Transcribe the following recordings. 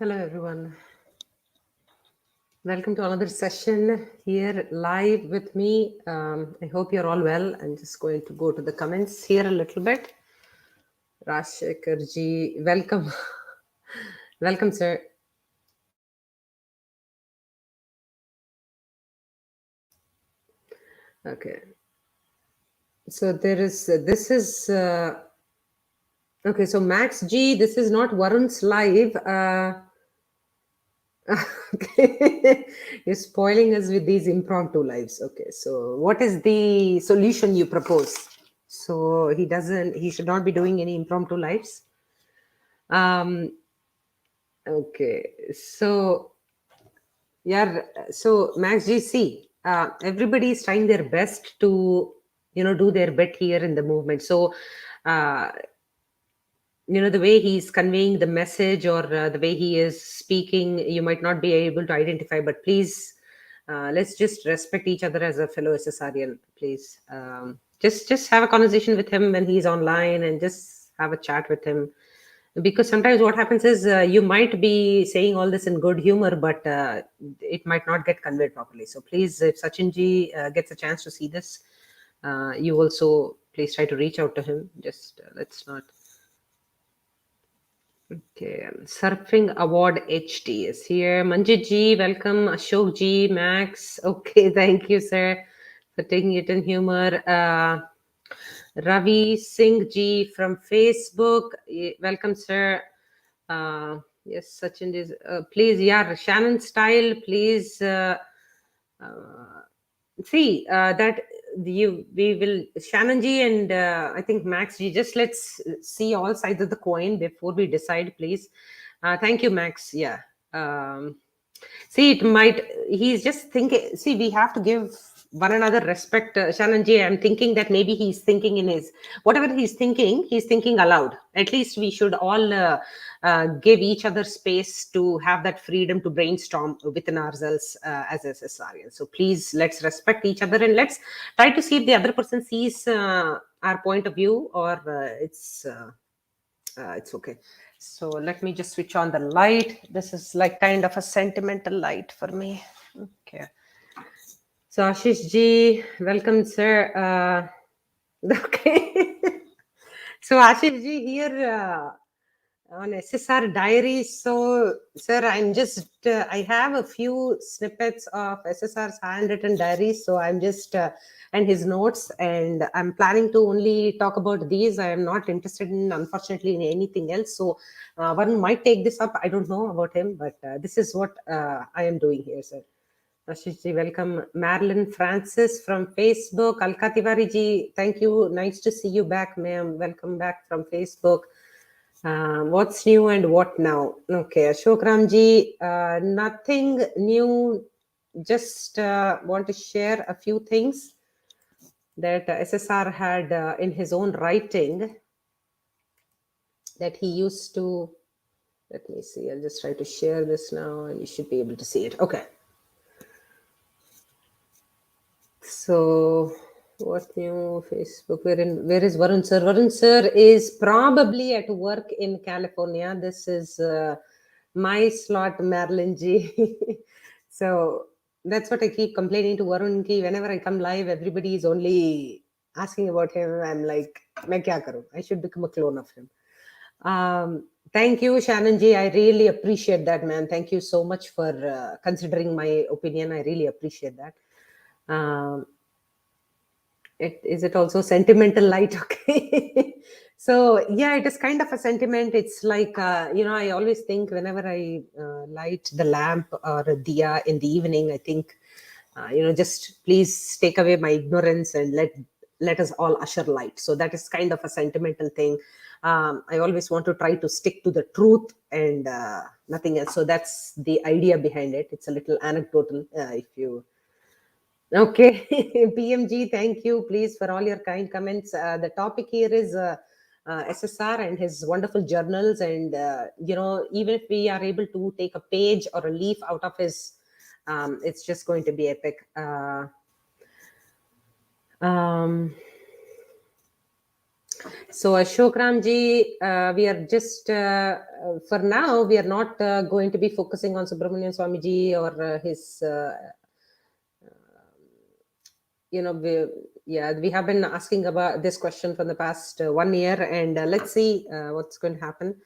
Hello, everyone. Welcome to another session here live with me. I hope you're all well. I'm just going to go to the comments here a little bit. Rashekar ji, welcome. Welcome, sir. Okay. So there is, this is, okay, so Max G, this is not Varun's live. Okay. You're spoiling us with these impromptu lives. Okay, so what is the solution you propose? So he should not be doing any impromptu lives. Um, okay, so yeah, so Max GC, everybody is trying their best to, do their bit here in the movement. So, uh, the way he's conveying the message or the way he is speaking, you might not be able to identify, but please, let's just respect each other as a fellow SSRian, please. Just have a conversation with him when he's online and just have a chat with him, because sometimes what happens is you might be saying all this in good humor, but it might not get conveyed properly. So please, if Sachinji gets a chance to see this, you also please try to reach out to him. Just let's not. Okay, Surfing Award HT is here. Manjit ji, welcome. Ashok ji, Max. Okay, thank you, sir, for taking it in humor. Ravi Singh ji from Facebook, welcome, sir. Yes, Sachin is. Please, yeah, Shannon style, please. Uh, See that you we will Shannon ji and I think Max ji. Just let's see all sides of the coin before we decide, please. Thank you, Max. Yeah. Um, See, it might. He's just thinking. See, we have to give one another respect. Shannon ji, I'm thinking that maybe he's thinking in his whatever he's thinking aloud. At least we should all give each other space to have that freedom to brainstorm within ourselves as SSRians. So please, let's respect each other and let's try to see if the other person sees our point of view or it's okay. So let me just switch on the light. This is like kind of a sentimental light for me. Okay. So Ashish ji, welcome, sir. Okay. So Ashish ji here on SSR Diaries. So, sir, I have a few snippets of SSR's handwritten diaries. So I'm just, and his notes, and I'm planning to only talk about these. I am not interested in, unfortunately, in anything else. So one might take this up. I don't know about him, but this is what I am doing here, sir. Ashish ji, welcome. Marilyn Francis from Facebook. Alka Tiwari ji, thank you. Nice to see you back, ma'am. Welcome back from Facebook. What's new and what now? Okay, Ashok Ramji, nothing new. Just want to share a few things that SSR had in his own writing that he used to. Let me see. I'll just try to share this now, and you should be able to see it. Okay. So, what new Facebook? Where is Varun sir? Varun sir is probably at work in California. This is my slot, Marilyn G. So that's what I keep complaining to Varun ki. Whenever I come live, everybody is only asking about him. I'm like, "Main kya karu?" I should become a clone of him. Thank you, Shannon Ji. I really appreciate that, man. Thank you so much for considering my opinion. I really appreciate that. Um, it also sentimental light? Okay. So yeah, it is kind of a sentiment. It's like I always think whenever I light the lamp or a diya in the evening, I think just please take away my ignorance and let us all usher light. So that is kind of a sentimental thing. I always want to try to stick to the truth and nothing else. So that's the idea behind it. It's a little anecdotal, if you. Okay, PMG, thank you, please, for all your kind comments. The topic here is SSR and his wonderful journals. And, even if we are able to take a page or a leaf out of his, it's just going to be epic. Um, So Ashok Ramji, we are just for now we are not going to be focusing on Subramanian Swamiji or his we have been asking about this question for the past 1 year, and let's see what's going to happen.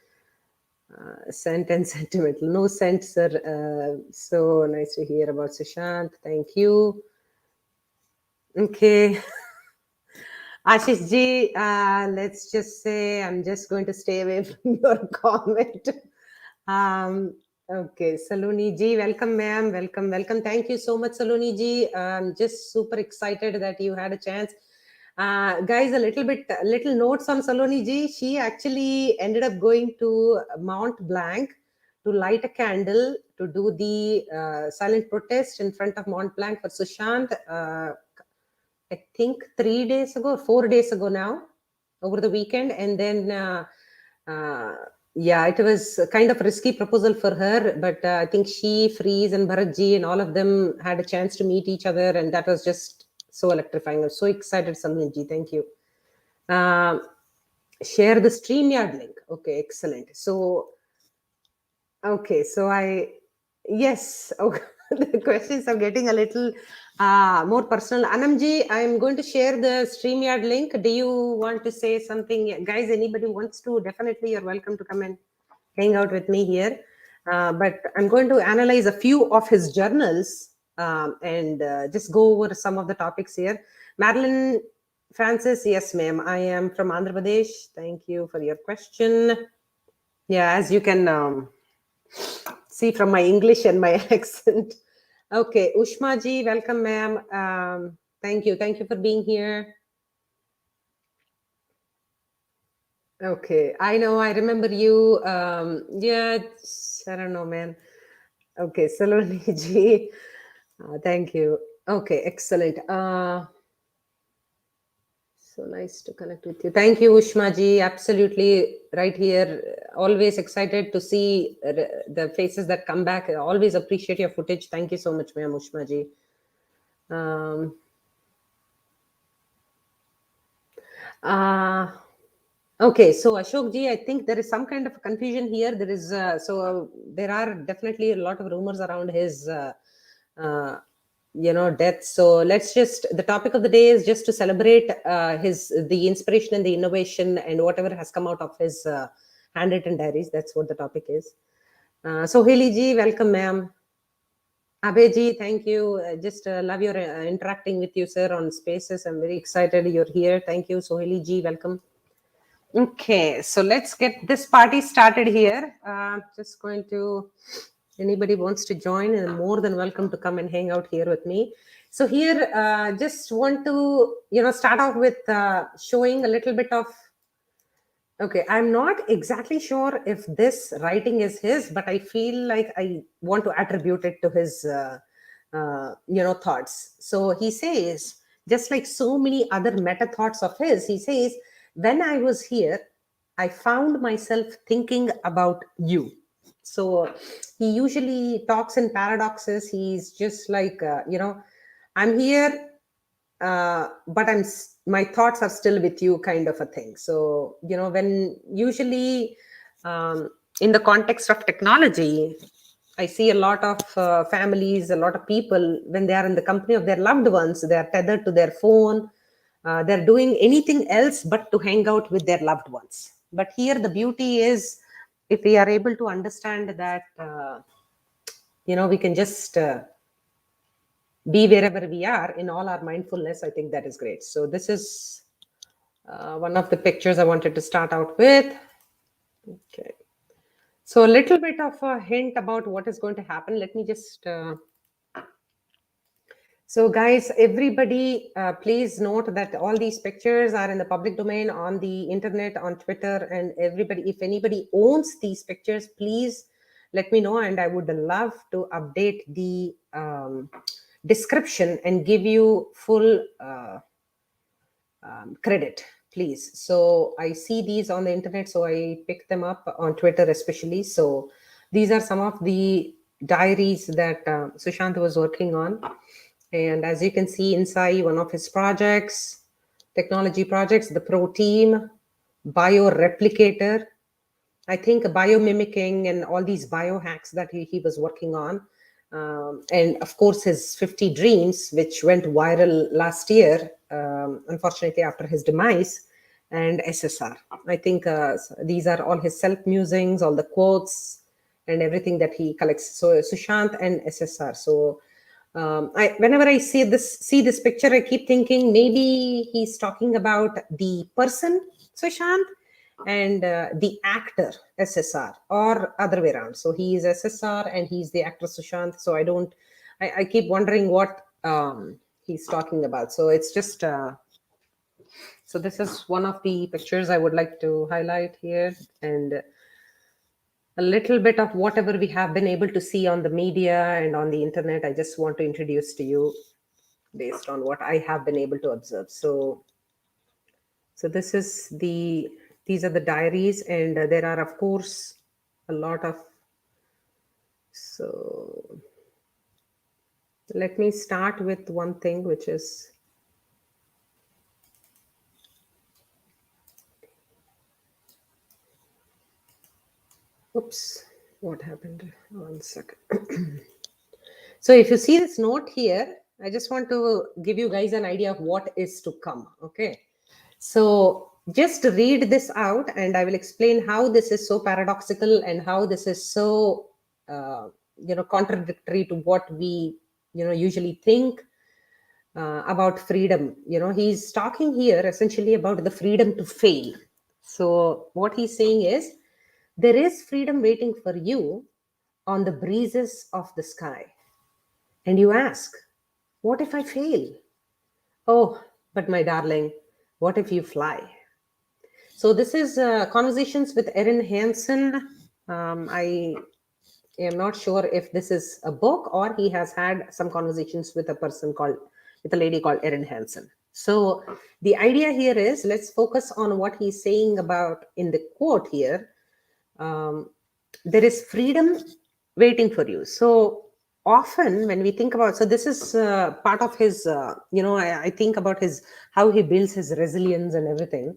Sent and sentimental, no sent, sir. So nice to hear about Sushant. Thank you. Okay. Ashish ji, let's just say I'm just going to stay away from your comment. Okay, Saloni ji, welcome, ma'am. Welcome, welcome. Thank you so much, Saloni ji. I'm just super excited that you had a chance. Guys, little notes on Saloni ji. She actually ended up going to Mount Blanc to light a candle to do the silent protest in front of Mont Blanc for Sushant. I think 3 days ago, 4 days ago now, over the weekend. And then, it was kind of a risky proposal for her, but I think she, Freeze, and Bharatji and all of them had a chance to meet each other, and that was just so electrifying. I'm so excited, Samlinji. Thank you. Share the StreamYard link. Okay, excellent. So, yes. Okay. The questions are getting a little more personal. Anamji, I'm going to share the StreamYard link. Do you want to say something? Guys, anybody wants to, definitely you're welcome to come and hang out with me here. But I'm going to analyze a few of his journals and just go over some of the topics here. Madeline Francis, yes, ma'am. I am from Andhra Pradesh. Thank you for your question. Yeah, as you can see from my English and my accent. Okay, Ushma ji, welcome, ma'am. Thank you for being here. Okay, I know, I remember you. Yeah, I don't know, man. Okay, Saloni ji, thank you. Okay, excellent. So nice to connect with you. Thank you, Ushma ji. Absolutely right here. Always excited to see the faces that come back. I always appreciate your footage. Thank you so much, ma'am, Ushma ji. Okay, so Ashok ji, I think there is some kind of confusion here. There is there are definitely a lot of rumors around his death. So let's just, the topic of the day is just to celebrate the inspiration and the innovation and whatever has come out of his handwritten diaries. That's what the topic is. So Haley ji, welcome, ma'am. Abhay, thank you. Just love your interacting with you, sir, on Spaces. I'm very excited you're here. Thank you. Soheli ji, welcome. Okay, so let's get this party started here. Just going to, anybody wants to join, and more than welcome to come and hang out here with me. So here, just want to, start off with showing a little bit of, okay, I'm not exactly sure if this writing is his, but I feel like I want to attribute it to his, thoughts. So he says, just like so many other meta thoughts of his, he says, when I was here, I found myself thinking about you. So he usually talks in paradoxes. He's just like, I'm here, but my thoughts are still with you, kind of a thing. So when usually in the context of technology, I see a lot of families, a lot of people, when they are in the company of their loved ones, they are tethered to their phone. They're doing anything else but to hang out with their loved ones. But here the beauty is, if we are able to understand that we can just be wherever we are in all our mindfulness, I think that is great. So this is one of the pictures I wanted to start out with. Okay, so a little bit of a hint about what is going to happen. Let me just so guys, everybody, please note that all these pictures are in the public domain on the internet, on Twitter, and everybody, if anybody owns these pictures, please let me know, and I would love to update the description and give you full credit, please. So I see these on the internet, so I pick them up on Twitter especially. So these are some of the diaries that Sushant was working on. And as you can see inside one of his projects, technology projects, the Pro Team, bioreplicator. I think biomimicking and all these biohacks that he was working on. And of course, his 50 Dreams, which went viral last year, unfortunately, after his demise, and SSR. I think these are all his self musings, all the quotes, and everything that he collects. So Sushant and SSR. So whenever I see this picture, I keep thinking maybe he's talking about the person Sushant and the actor SSR, or other way around. So he is SSR and he's the actor Sushant. So I keep wondering what he's talking about. So it's just so this is one of the pictures I would like to highlight here, and a little bit of whatever we have been able to see on the media and on the internet. I just want to introduce to you based on what I have been able to observe. So this is these are the diaries, and there are of course a lot of. So let me start with one thing, which is oops, what happened? 1 second. So if you see this note here, I just want to give you guys an idea of what is to come. Okay. So just read this out and I will explain how this is so paradoxical and how this is so, contradictory to what we, usually think about freedom. He's talking here essentially about the freedom to fail. So what he's saying is there is freedom waiting for you on the breezes of the sky. And you ask, what if I fail? Oh, but my darling, what if you fly? So this is Conversations with Erin Hansen. I am not sure if this is a book or he has had some conversations with with a lady called Erin Hansen. So the idea here is let's focus on what he's saying about in the quote here. There is freedom waiting for you. So often when we think about, so this is part of his, I think about how he builds his resilience and everything.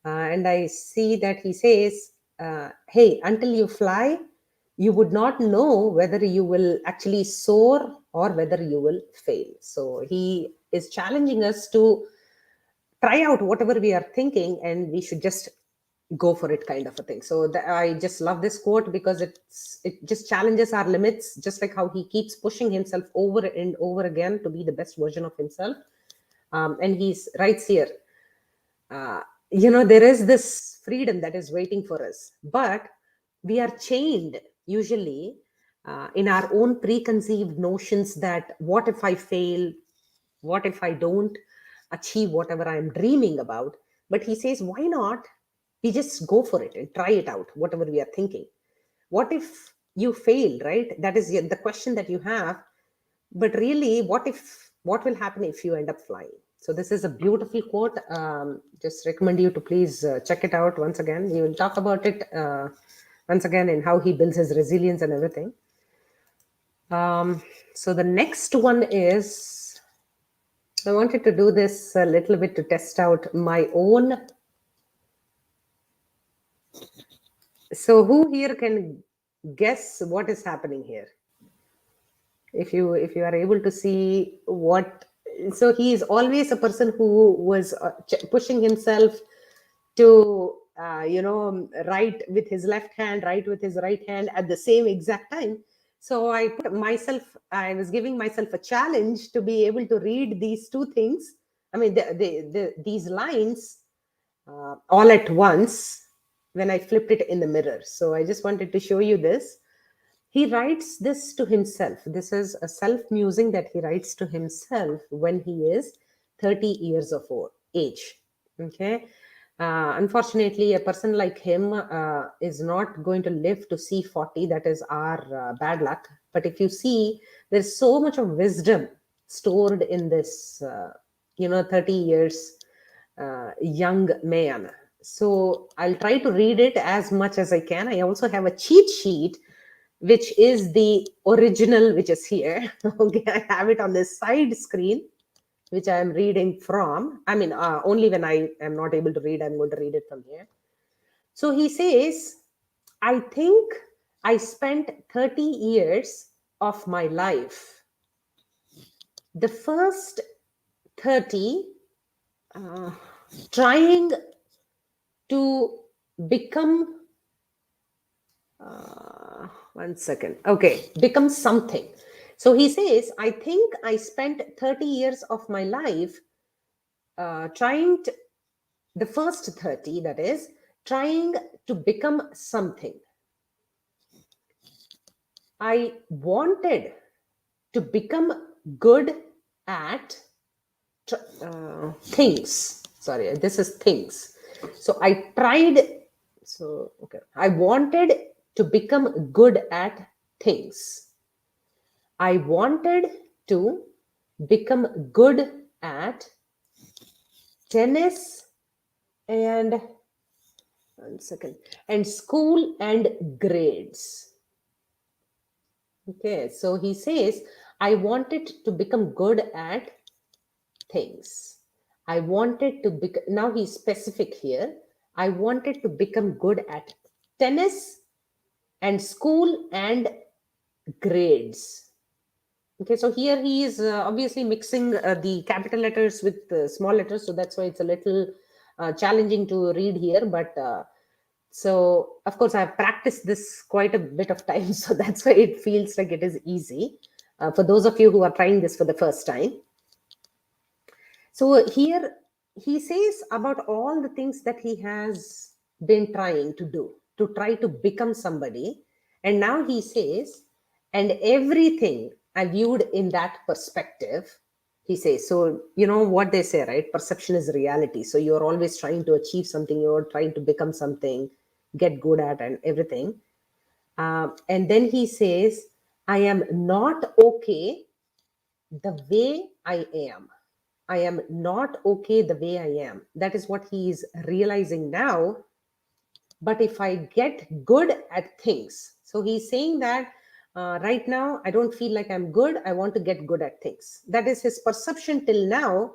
And I see that he says, hey, until you fly, you would not know whether you will actually soar or whether you will fail. So he is challenging us to try out whatever we are thinking and we should just go for it, kind of a thing. So I just love this quote because it just challenges our limits, just like how he keeps pushing himself over and over again to be the best version of himself. And he writes here, there is this freedom that is waiting for us, but we are chained usually in our own preconceived notions that what if I fail, what if I don't achieve whatever I'm dreaming about. But he says, why not we just go for it and try it out, whatever we are thinking. What if you fail, right? That is the question that you have. But really, what will happen if you end up flying? So this is a beautiful quote. Just recommend you to please check it out once again. We will talk about it once again and how he builds his resilience and everything. So the next one is, I wanted to do this a little bit to test out my own. So who here can guess what is happening here? If you are able to see what, so he is always a person who was pushing himself to write with his left hand, write with his right hand at the same exact time. So I was giving myself a challenge to be able to read these two things. I mean, these lines all at once when I flipped it in the mirror. So I just wanted to show you this. He writes this to himself. This is a self musing that he writes to himself when he is 30 years of age. Okay. Unfortunately, a person like him is not going to live to see 40. That is our bad luck. But if you see, there's so much of wisdom stored in this, 30 years young man. So I'll try to read it as much as I can. I also have a cheat sheet, which is the original, which is here. Okay, I have it on the side screen, which I am reading from. I mean, only when I am not able to read, I'm going to read it from here. So he says, I think I spent 30 years of my life. The first 30 uh, trying to become, one second. Okay, become something. So he says, I think I spent 30 years of my life trying to, the first 30, that is, trying to become something. I wanted to become good at things. Sorry, this is things. So I tried. So, okay. I wanted to become good at things. I wanted to become good at tennis and, one second, and school and grades. Okay, so he says, I wanted to become good at things. I wanted to become, now he's specific here. I wanted to become good at tennis and school and grades. Okay, so here he is obviously mixing the capital letters with small letters, so that's why it's a little challenging to read here. But so, of course, I've practiced this quite a bit of time, so that's why it feels like it is easy for those of you who are trying this for the first time. So here he says about all the things that he has been trying to do to try to become somebody. And now he says, and everything I viewed in that perspective, he says, so you know what they say, right? Perception is reality. So you're always trying to achieve something, you're trying to become something, get good at, and everything. And then he says, I am not okay the way I am. I am not okay the way I am. That is what he is realizing now. But if I get good at things, so he's saying that right now I don't feel like I'm good. I want to get good at things. That is his perception till now.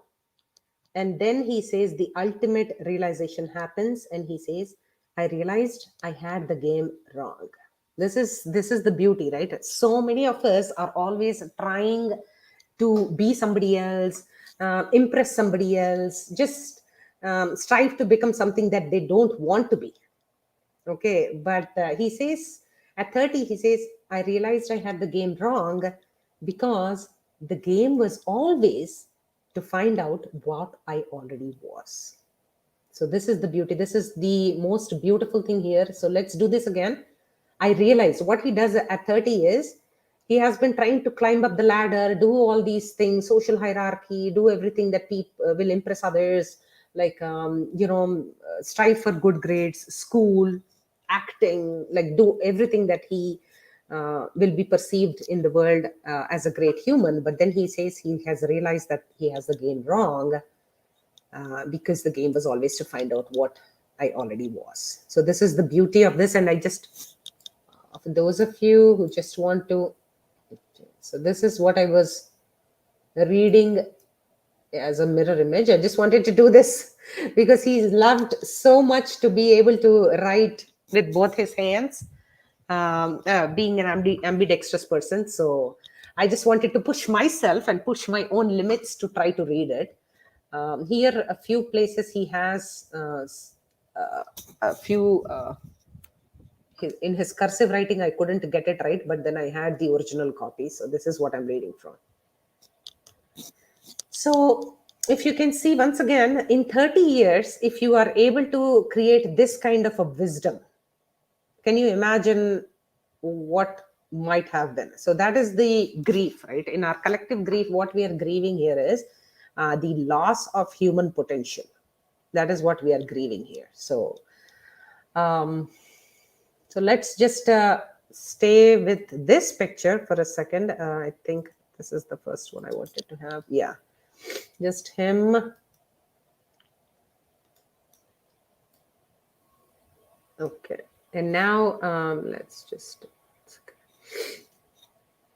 And then he says the ultimate realization happens, and he says, I realized I had the game wrong. This is the beauty, right? So many of us are always trying to be somebody else, impress somebody else, just strive to become something that they don't want to be. Okay, but he says at 30, he says, I realized I had the game wrong because the game was always to find out what I already was. So this is the beauty. This is the most beautiful thing here. So let's do this again. I realized what he does at 30 is he has been trying to climb up the ladder, do all these things, social hierarchy, do everything that people will impress others, like, strive for good grades, school, acting, like do everything that he will be perceived in the world as a great human. But then he says he has realized that he has the game wrong because the game was always to find out what I already was. So this is the beauty of this. And I just, for those of you who just want to, so this is what I was reading as a mirror image. I just wanted to do this because he loved so much to be able to write with both his hands, being an ambidextrous person. So I just wanted to push myself and push my own limits to try to read it. Here, a few places he has a few. In his cursive writing, I couldn't get it right, but then I had the original copy. So this is what I'm reading from. So if you can see once again, in 30 years, if you are able to create this kind of a wisdom, can you imagine what might have been? So that is the grief, right? In our collective grief, what we are grieving here is the loss of human potential. That is what we are grieving here. So, so let's just stay with this picture for a second. I think this is the first one I wanted to have. Yeah, just him. Okay, and now let's just,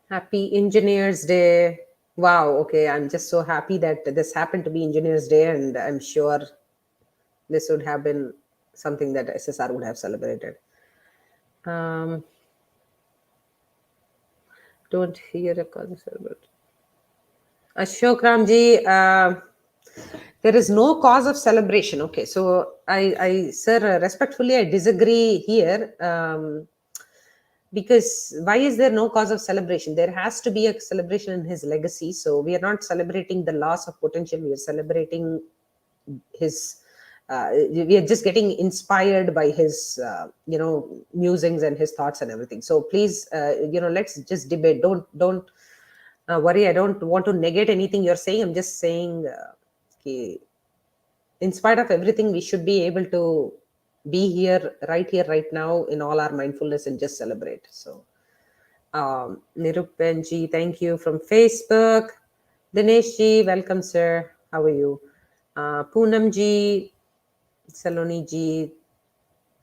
happy Engineers Day. Wow, okay, I'm just so happy that this happened to be Engineers Day, and I'm sure this would have been something that SSR would have celebrated. Don't hear a concert, but Ashok Ramji, there is no cause of celebration. Okay, so sir, respectfully, I disagree here. Because why is there no cause of celebration? There has to be a celebration in his legacy. So we are not celebrating the loss of potential. We are celebrating his. We are just getting inspired by his, musings and his thoughts and everything. So please, let's just debate. Don't worry. I don't want to negate anything you're saying. I'm just saying, okay, in spite of everything, we should be able to be here, right now, in all our mindfulness and just celebrate. So, Nirupanji, thank you from Facebook. Dineshji, welcome, sir. How are you? Poonamji, Saloniji.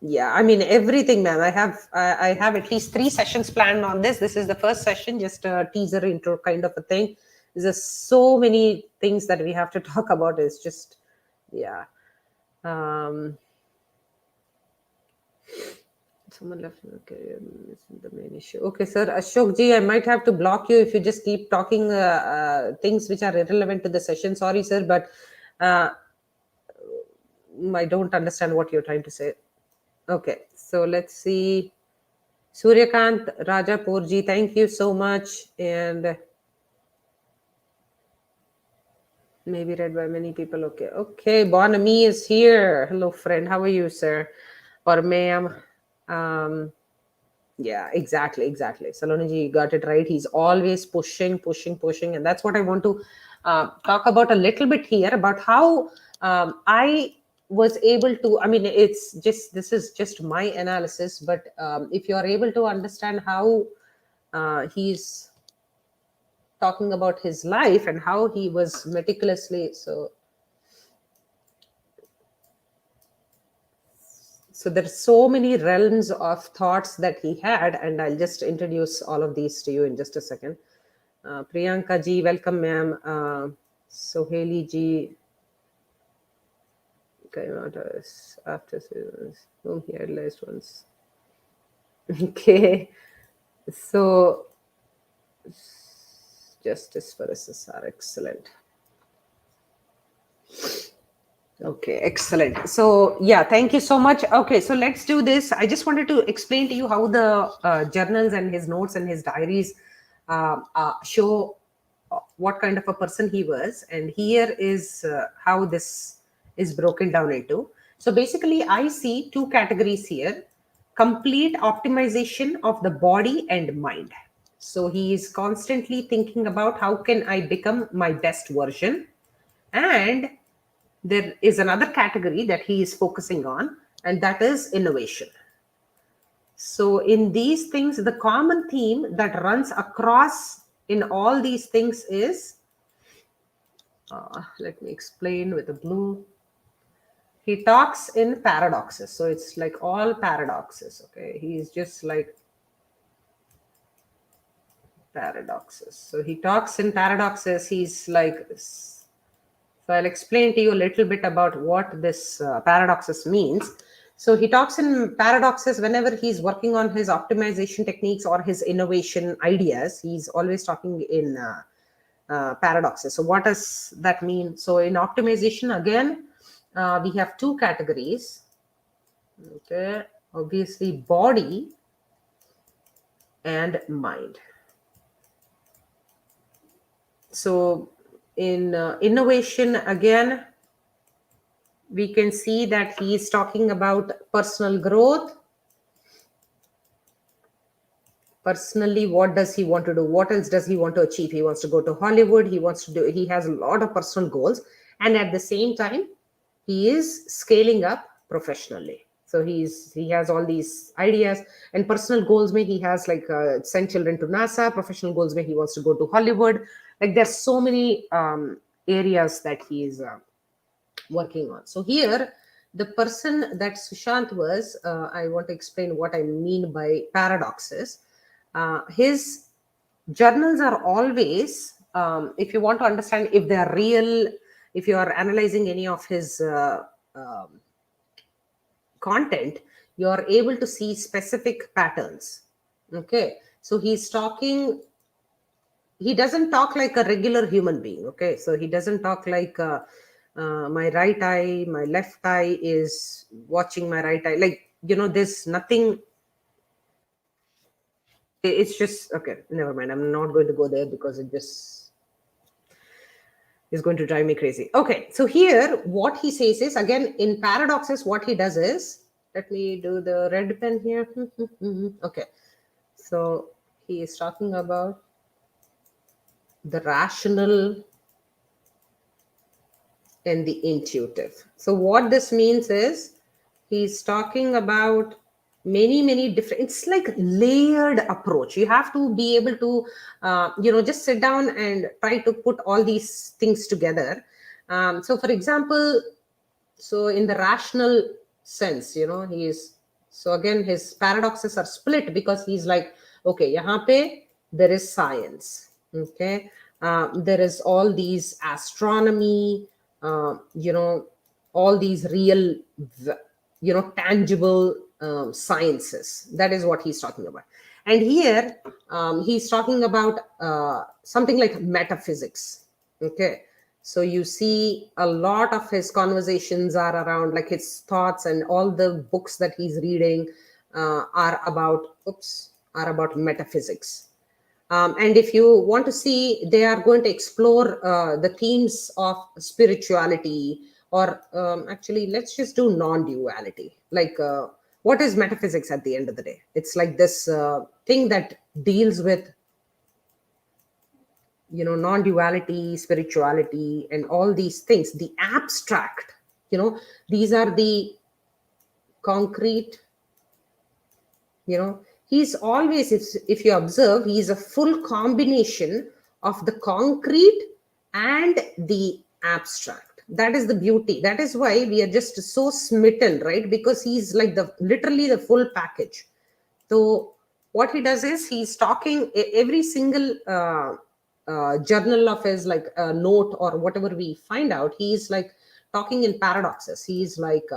Yeah, I mean everything, ma'am. I have at least 3 sessions planned on this. This is the first session, just a teaser intro kind of a thing. There's so many things that we have to talk about. It's just, yeah. Someone left. Okay, this is the main issue. Okay, sir. Ashok ji, I might have to block you if you just keep talking things which are irrelevant to the session. Sorry, sir, but I don't understand what you're trying to say. Okay, so let's see. Suryakant Rajapurji, thank you so much. And maybe read by many people. Okay. Bonami is here. Hello, friend. How are you, sir? Or ma'am? Yeah, exactly. Saloniji, you got it right. He's always pushing. And that's what I want to talk about a little bit here, about how I was able to, I mean, this is just my analysis, but if you are able to understand how he's talking about his life and how he was meticulously, so there's so many realms of thoughts that he had, and I'll just introduce all of these to you in just a second. Priyanka ji, welcome, ma'am. Soheli ji, after whom he idolized once. Okay, so justice for SSR, excellent. Okay, excellent. So, yeah, thank you so much. Okay, so let's do this. I just wanted to explain to you how the journals and his notes and his diaries show what kind of a person he was. And here is how this is broken down into. So, basically, I see 2 categories here: complete optimization of the body and mind. So, he is constantly thinking about how can I become my best version. And there is another category that he is focusing on, and that is innovation. So in these things, the common theme that runs across in all these things is, let me explain with the blue. He talks in paradoxes. So it's like all paradoxes. Okay, he's just like paradoxes. So he talks in paradoxes. He's like, so I'll explain to you a little bit about what this paradoxes means. So he talks in paradoxes whenever he's working on his optimization techniques or his innovation ideas. He's always talking in paradoxes. So what does that mean? So in optimization, again, we have 2 categories. Okay, obviously body and mind. So in innovation, again, we can see that he is talking about personal growth. Personally, what does he want to do? What else does he want to achieve? He wants to go to Hollywood. He has a lot of personal goals. And at the same time, he is scaling up professionally. So he has all these ideas and personal goals. Maybe he has like send children to NASA. Professional goals, maybe he wants to go to Hollywood. Like there's so many areas that he is working on. So here, the person that Sushant was, I want to explain what I mean by paradoxes. His journals are always, if you want to understand if they are real, if you are analyzing any of his content, you're able to see specific patterns. Okay, so he's talking, he doesn't talk like a regular human being. Okay, so he doesn't talk like my right eye, my left eye is watching my right eye, like, there's nothing. It's just okay, never mind, I'm not going to go there because it just is going to drive me crazy. Okay, so here what he says is, again, in paradoxes, what he does is, let me do the red pen here. Okay, so he is talking about the rational and the intuitive. So what this means is, he's talking about many different, it's like layered approach. You have to be able to just sit down and try to put all these things together. So for example, so in the rational sense, he is, so again his paradoxes are split because he's like, okay, yahan pe there is science. Okay, there is all these astronomy, all these real tangible sciences. That is what he's talking about. And here he's talking about something like metaphysics. Okay, so you see a lot of his conversations are around, like, his thoughts, and all the books that he's reading are about metaphysics. And if you want to see, they are going to explore the themes of spirituality, or actually, let's just do non-duality. Like, what is metaphysics at the end of the day? It's like this thing that deals with non-duality, spirituality, and all these things, the abstract. These are the concrete. He's always, if you observe, he's a full combination of the concrete and the abstract. That is the beauty. That is why we are just so smitten, right? Because he's like literally the full package. So what he does is, he's talking every single journal of his, like a note or whatever we find out, he's like talking in paradoxes. He's like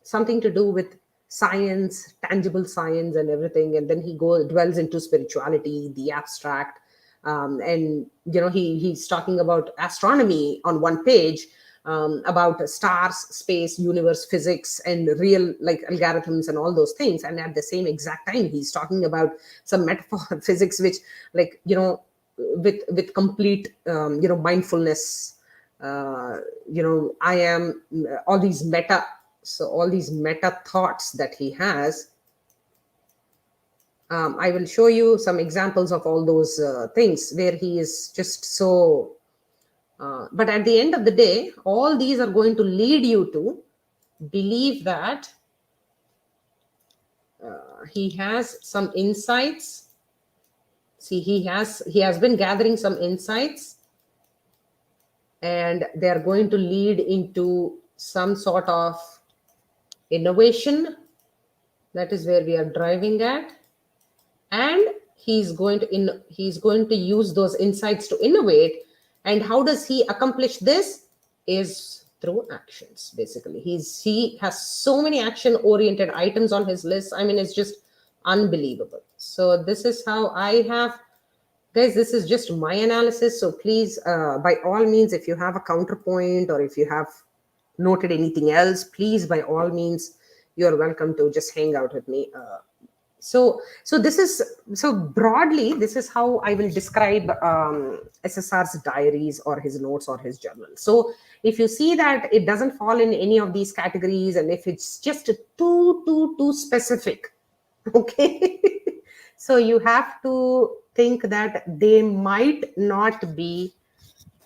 something to do with science, tangible science and everything, and then he dwells into spirituality, the abstract, and he's talking about astronomy on one page, about stars, space, universe, physics, and real, like, algorithms and all those things. And at the same exact time, he's talking about some metaphor physics, which, like, with complete mindfulness, I am, all these meta thoughts that he has. I will show you some examples of all those things where he is just so but at the end of the day, all these are going to lead you to believe that he has some insights. See, he has been gathering some insights, and they are going to lead into some sort of innovation. That is where we are driving at. And he's going to use those insights to innovate. And how does he accomplish this? Is through actions. Basically, he has so many action oriented items on his list. I mean, it's just unbelievable. So this is how I have, guys, this is just my analysis. So please, by all means, if you have a counterpoint, or if you have noted anything else, please, by all means, you're welcome to just hang out with me. So broadly, this is how I will describe SSR's diaries, or his notes, or his journal. So if you see that it doesn't fall in any of these categories, and if it's just too specific, okay, so you have to think that they might not be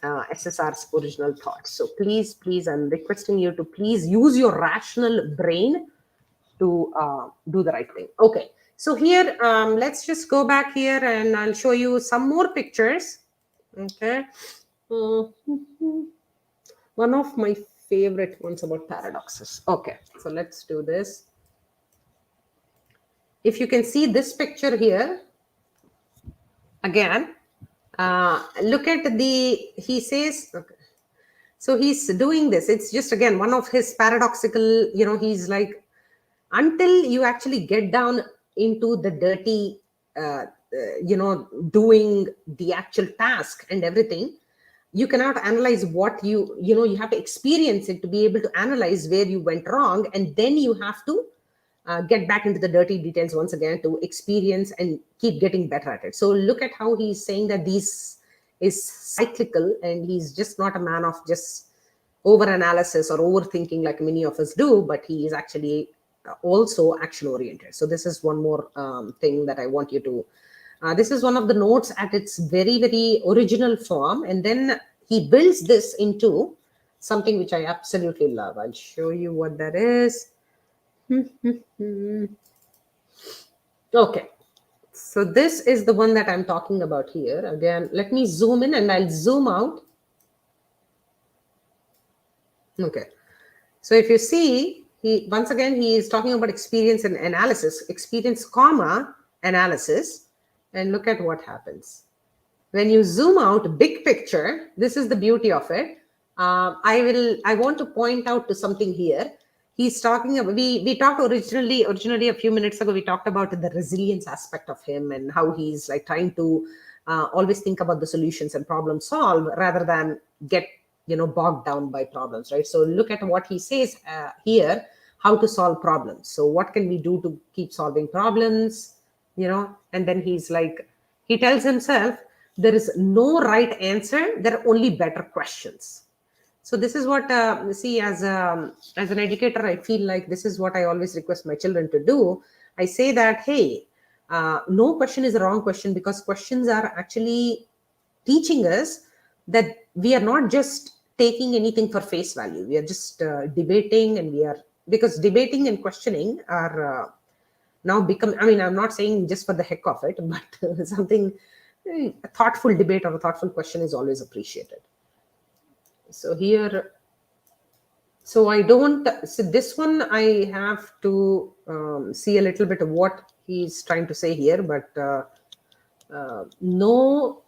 SSR's original thoughts. So please, I'm requesting you to please use your rational brain to do the right thing. Okay, so here, let's just go back here, and I'll show you some more pictures. Okay, one of my favorite ones about paradoxes. Okay, so let's do this. If you can see this picture here, again, look at he says, okay, so he's doing this. It's just, again, one of his paradoxical, he's like, until you actually get down into the dirty, doing the actual task and everything. You cannot analyze what you have to experience it to be able to analyze where you went wrong, and then you have to get back into the dirty details once again to experience and keep getting better at it. So look at how he's saying that this is cyclical, and he's just not a man of just over analysis or overthinking like many of us do, but he is actually also action oriented. So this is one more thing that I want you to this is one of the notes at its very, very original form. And then he builds this into something which I absolutely love. I'll show you what that is. Okay. So this is the one that I'm talking about here. Again, let me zoom in and I'll zoom out. Okay. So if you see, once again, he is talking about experience and analysis, experience, comma, analysis. And look at what happens. When you zoom out, big picture, this is the beauty of it. I want to point out to something here. He's talking about, we talked originally a few minutes ago, we talked about the resilience aspect of him and how he's like trying to always think about the solutions and problem solve rather than get, bogged down by problems, right? So look at what he says here, how to solve problems. So what can we do to keep solving problems, and then he's like, he tells himself, there is no right answer, there are only better questions. So this is what see, as an educator, I feel like this is what I always request my children to do. I say that, hey, no question is a wrong question, because questions are actually teaching us that we are not just taking anything for face value. We are just debating, and because debating and questioning are now become, I'm not saying just for the heck of it, but something, a thoughtful debate or a thoughtful question is always appreciated. So here, so I don't, so this one I have to see a little bit of what he's trying to say here, but no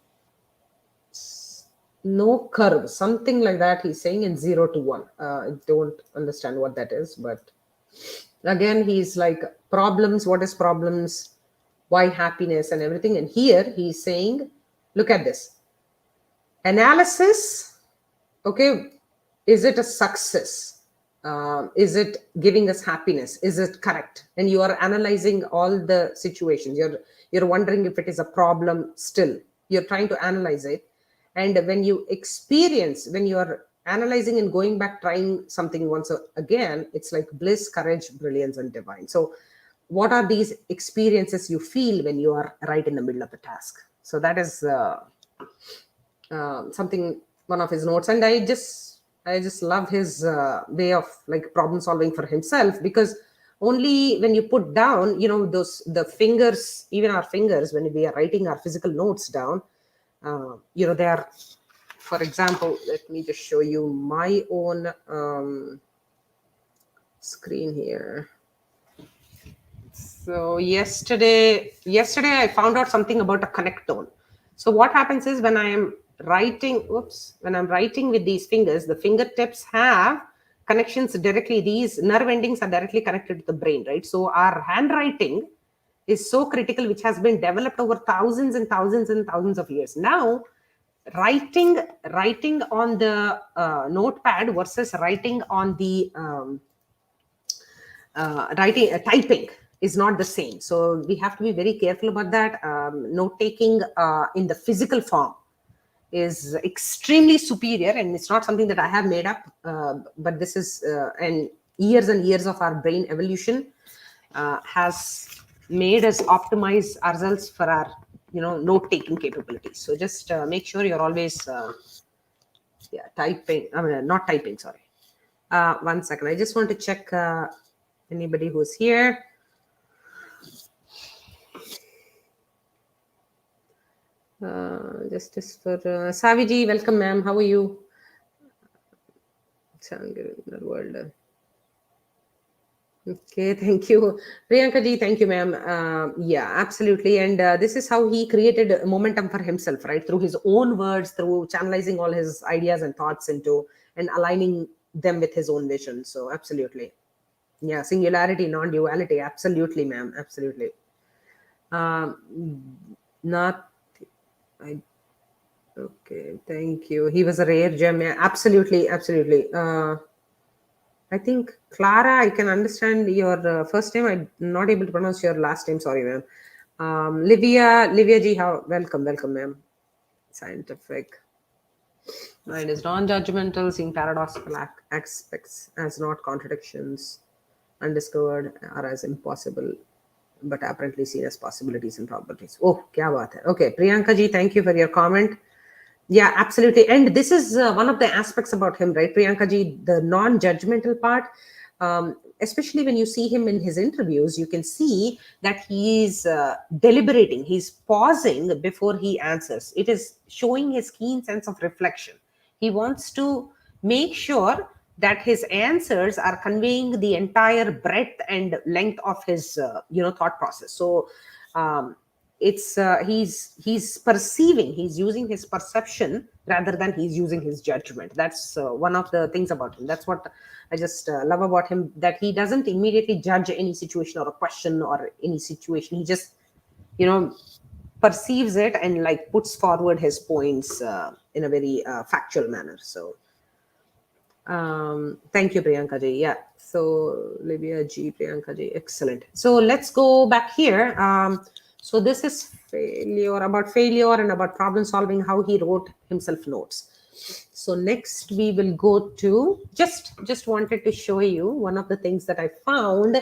curve, something like that he's saying in 0 to 1. I don't understand what that is, but again, he's like, problems, what is problems, why happiness and everything. And here he's saying, look at this. Analysis, okay, is it a success? Is it giving us happiness? Is it correct? And you are analyzing all the situations. You're wondering if it is a problem still. You're trying to analyze it. And when you experience, when you are analyzing and going back, trying something once again, it's like bliss, courage, brilliance, and divine. So what are these experiences you feel when you are right in the middle of the task? So that is something, one of his notes. And I just love his way of like problem solving for himself, because only when you put down, the fingers, even our fingers, when we are writing our physical notes down, they are, for example, let me just show you my own screen here. So yesterday I found out something about a connect tone. So what happens is, when I am writing, when I'm writing with these fingers, the fingertips have connections directly. These nerve endings are directly connected to the brain, right? So our handwriting is so critical, which has been developed over thousands and thousands and thousands of years. Now, writing on the notepad versus writing on the typing is not the same. So we have to be very careful about that. Note taking in the physical form is extremely superior, and it's not something that I have made up, but this is and years of our brain evolution has made us optimize ourselves for our note taking capabilities. So just make sure you're always typing, not typing, sorry. 1 second, I just want to check anybody who's here. Justice for Saviji, welcome, ma'am. How are you? World. Okay, thank you. Priyanka ji, thank you, ma'am. Yeah, absolutely. And this is how he created momentum for himself, right? Through his own words, through channelizing all his ideas and thoughts into and aligning them with his own vision. So absolutely. Yeah, singularity, non-duality. Absolutely, ma'am. Absolutely. Not. I. Okay. Thank you. He was a rare gem. Yeah, absolutely. Absolutely. I think Clara. I can understand your first name. I'm not able to pronounce your last name. Sorry, ma'am. Livia G. How? Welcome. Welcome, ma'am. Scientific. Mind is non-judgmental, seeing paradoxical aspects as not contradictions, undiscovered or as impossible, but apparently seen as possibilities and probabilities. Oh, kya baat hai. Okay, Priyanka ji, thank you for your comment. Yeah, absolutely. And this is one of the aspects about him, right, Priyanka ji? The non judgmental part, especially when you see him in his interviews, you can see that he's deliberating, he's pausing before he answers. It is showing his keen sense of reflection. He wants to make sure that his answers are conveying the entire breadth and length of his thought process. So um, it's he's perceiving, he's using his perception rather than he's using his judgment. That's one of the things about him. That's what I just love about him, that he doesn't immediately judge any situation or a question or any situation. He just you know perceives it and like puts forward his points in a very factual manner. So thank you, Priyanka ji. Yeah. So Libya G, Priyanka ji, excellent. So let's go back here. So this is failure and about problem solving, how he wrote himself notes. So next we will go to just wanted to show you one of the things that I found.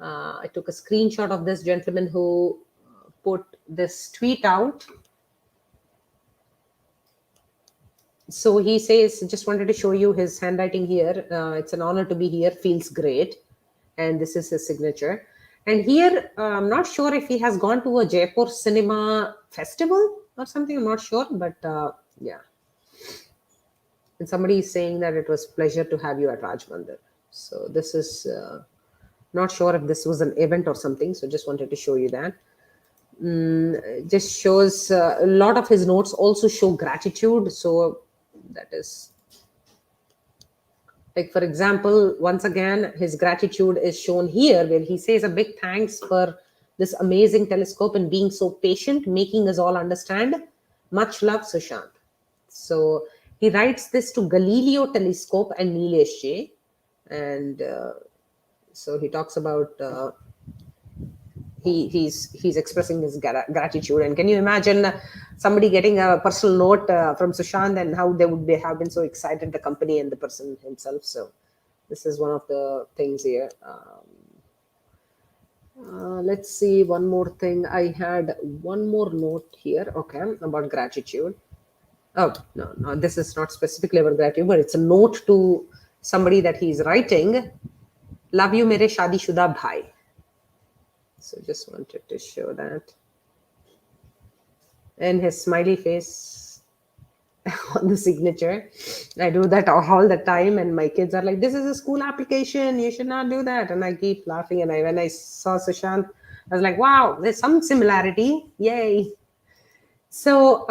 I took a screenshot of this gentleman who put this tweet out. So he says, just wanted to show you his handwriting here. It's an honor to be here, feels great. And this is his signature. And here, I'm not sure if he has gone to a Jaipur cinema festival or something. I'm not sure, but yeah. And somebody is saying that it was pleasure to have you at Raj Mandir. So this is not sure if this was an event or something. So just wanted to show you that. Just shows a lot of his notes also show gratitude. So that is, like, for example, once again, his gratitude is shown here where he says a big thanks for this amazing telescope and being so patient, making us all understand. Much love, Sushant. So he writes this to Galileo telescope and Nilesh J. And so he talks about he's expressing his gratitude. And can you imagine somebody getting a personal note from Sushant, and how they would have been so excited, the company and the person himself. So this is one of the things here. Let's see one more thing. I had one more note here, okay, about gratitude. Oh, no, this is not specifically about gratitude, but it's a note to somebody that he's writing. Love you, mere shadi shuda bhai. So just wanted to show that. And his smiley face on the signature. I do that all the time, and my kids are like, this is a school application, you should not do that. And I keep laughing. And when I saw Sushant, I was like, wow, there's some similarity. Yay. So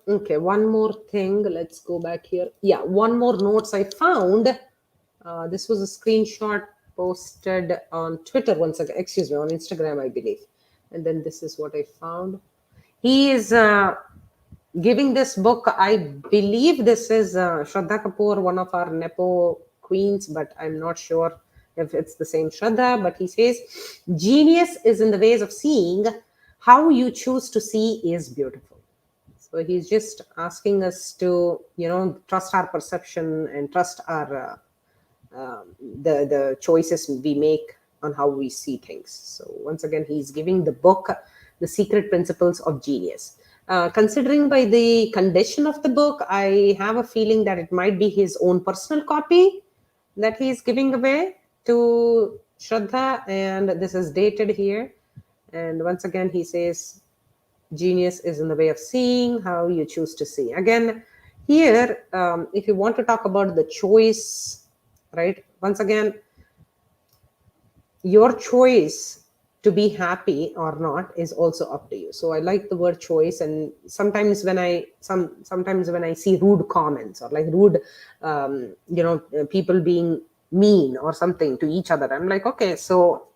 okay, one more thing. Let's go back here. Yeah, one more notes I found. This was a screenshot posted on Twitter once again, excuse me, on Instagram, I believe. And then this is what I found. He is giving this book. I believe this is Shraddha Kapoor, one of our Nepo queens, but I'm not sure if it's the same Shraddha. But he says, genius is in the ways of seeing. How you choose to see is beautiful. So he's just asking us to, trust our perception and trust our the choices we make on how we see things. So once again, he's giving the book The Secret Principles of Genius. Considering by the condition of the book, I have a feeling that it might be his own personal copy that he's giving away to Shraddha, and this is dated here. And once again, he says, genius is in the way of seeing, how you choose to see. Again, here, if you want to talk about the choice, right? Once again, your choice to be happy or not is also up to you. So I like the word choice. And sometimes when I see rude comments or like rude, people being mean or something to each other. I'm like, okay, so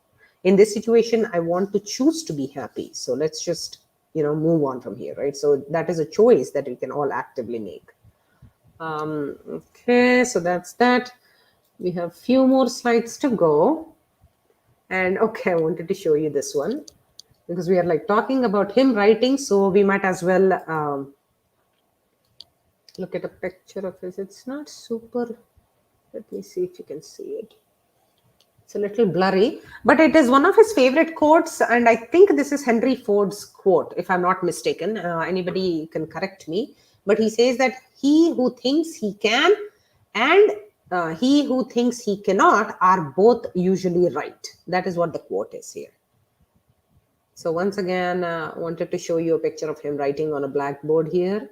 in this situation, I want to choose to be happy. So let's just, move on from here, right? So that is a choice that we can all actively make. Okay, so that's that. We have few more slides to go. And okay, I wanted to show you this one because we are like talking about him writing. So we might as well look at a picture of his. It's not super. Let me see if you can see it. It's a little blurry, but it is one of his favorite quotes. And I think this is Henry Ford's quote, if I'm not mistaken. Anybody can correct me. But he says that he who thinks he can and he who thinks he cannot are both usually right. That is what the quote is here. So once again, wanted to show you a picture of him writing on a blackboard here.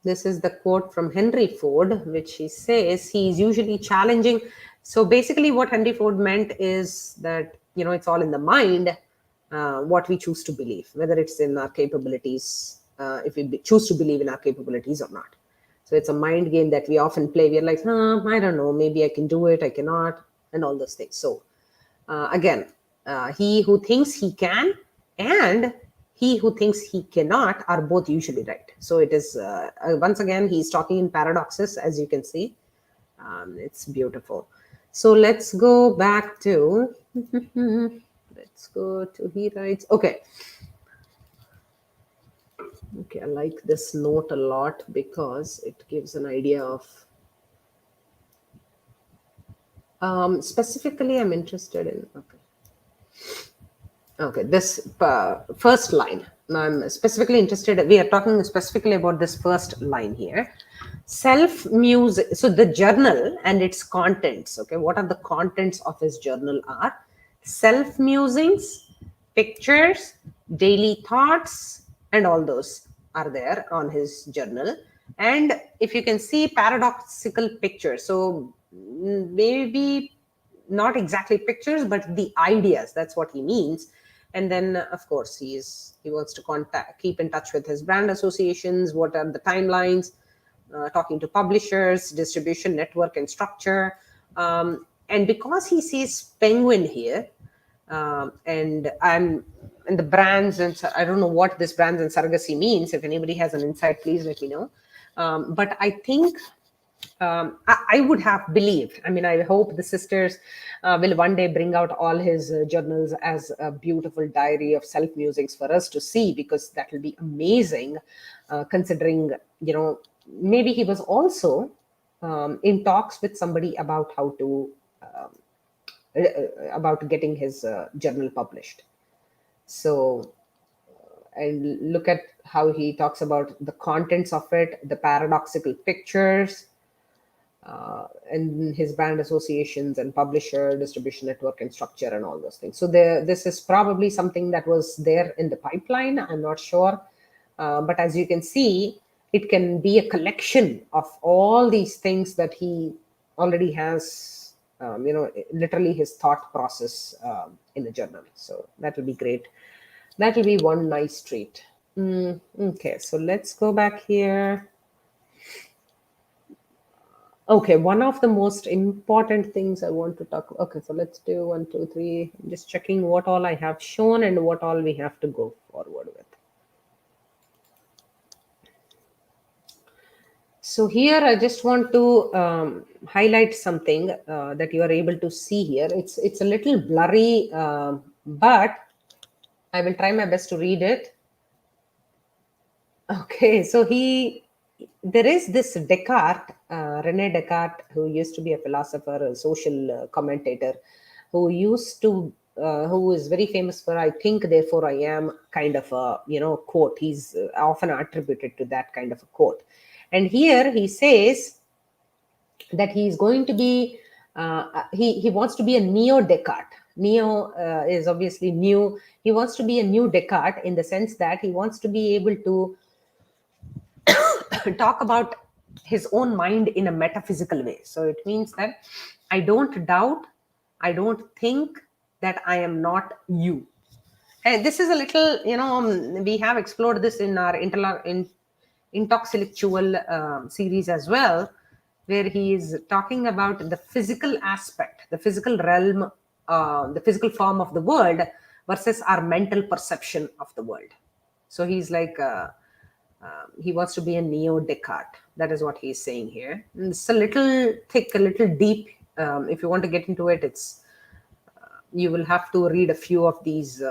This is the quote from Henry Ford, which he says he's usually challenging. So basically what Henry Ford meant is that, it's all in the mind, what we choose to believe, whether it's in our capabilities, if we choose to believe in our capabilities or not. So it's a mind game that we often play. We're like, I don't know, maybe I can do it, I cannot, and all those things. So again, he who thinks he can and he who thinks he cannot are both usually right. So it is, once again, he's talking in paradoxes, as you can see. It's beautiful. So let's go back to, let's go to, he writes, okay. Okay, I like this note a lot because it gives an idea of, specifically I'm interested in, okay, this first line. I'm specifically interested. We are talking specifically about this first line here. Self music. So the journal and its contents. Okay, what are the contents of his journal are self musings, pictures, daily thoughts, and all those are there on his journal. And if you can see paradoxical pictures, so maybe not exactly pictures, but the ideas. That's what he means. And then, of course, he wants to keep in touch with his brand associations. What are the timelines? Talking to publishers, distribution network and structure. And because he says penguin here, and the brands, and I don't know what this brands and surrogacy means. If anybody has an insight, please let me know. But I think I would have believed. I mean, I hope the sisters will one day bring out all his journals as a beautiful diary of self musings for us to see, because that will be amazing, considering, maybe he was also in talks with somebody about how to, about getting his journal published. So, and look at how he talks about the contents of it, the paradoxical pictures, and his brand associations and publisher, distribution network and structure and all those things. So this is probably something that was there in the pipeline. I'm not sure. But as you can see, it can be a collection of all these things that he already has, literally his thought process in a journal. So that will be great. That will be one nice treat. Okay, so let's go back here. Okay, one of the most important things I want to talk. Okay, so let's do 1, 2, 3. I'm just checking what all I have shown and what all we have to go forward with. So here I just want to highlight something that you are able to see here. It's a little blurry, but I will try my best to read it. Okay, so there is this Descartes, Rene Descartes, who used to be a philosopher, a social commentator, who is very famous for "I think, therefore I am" kind of a quote. He's often attributed to that kind of a quote, and here he says that he's going to be he wants to be a neo Descartes. Neo is obviously new. He wants to be a new Descartes in the sense that he wants to be able to talk about his own mind in a metaphysical way. So it means that I don't doubt, I don't think that I am not you. And this is a little, we have explored this in our intellectual series as well. where he is talking about the physical aspect, the physical realm, the physical form of the world versus our mental perception of the world. So he's like, he wants to be a neo Descartes. That is what he's saying here. And it's a little thick, a little deep. If you want to get into it, it's you will have to read a few of these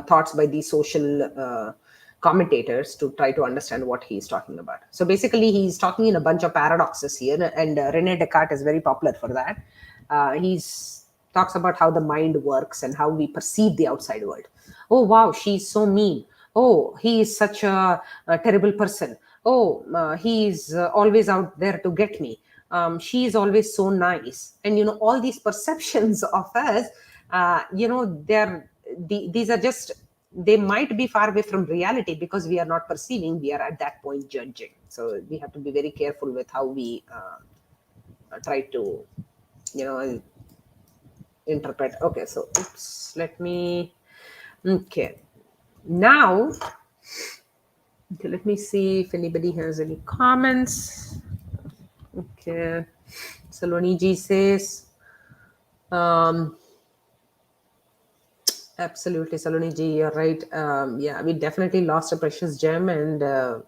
thoughts by these social commentators to try to understand what he's talking about. So basically, he's talking in a bunch of paradoxes here, and Rene Descartes is very popular for that. He's talks about how the mind works and how we perceive the outside world. Oh wow, she's so mean. Oh, he is such a terrible person. Oh, he's always out there to get me. She is always so nice. And all these perceptions of us, these are just, they might be far away from reality because we are not perceiving, we are at that point judging. So we have to be very careful with how we try to you know interpret. Okay, so oops, let me, okay, now, okay, let me see if anybody has any comments. Okay, Saloniji says, absolutely, Saloniji, you're right. Yeah, we definitely lost a precious gem, and